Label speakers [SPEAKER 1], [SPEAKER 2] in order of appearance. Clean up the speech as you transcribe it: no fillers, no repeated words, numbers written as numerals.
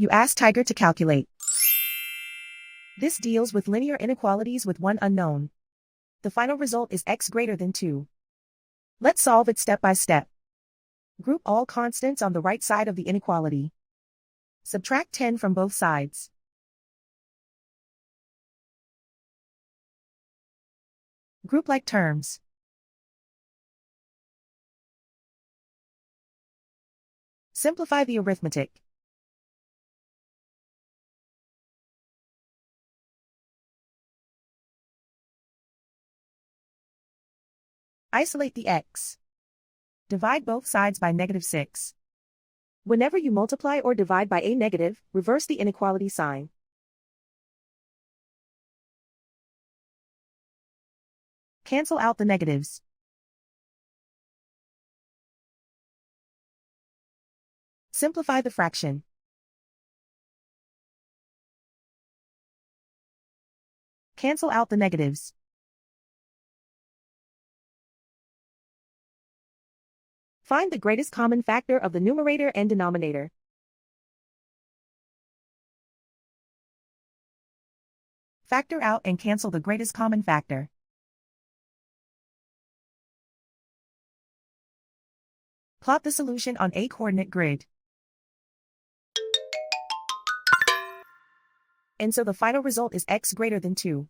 [SPEAKER 1] You ask Tiger to calculate. This deals with linear inequalities with one unknown. The final result is x greater than 2. Let's solve it step by step. Group all constants on the right side of the inequality. Subtract 10 from both sides. Group like terms. Simplify the arithmetic. Isolate the x. Divide both sides by -6. Whenever you multiply or divide by a negative, reverse the inequality sign. Cancel out the negatives. Simplify the fraction. Cancel out the negatives. Find the greatest common factor of the numerator and denominator. Factor out and cancel the greatest common factor. Plot the solution on a coordinate grid. And so the final result is x greater than 2.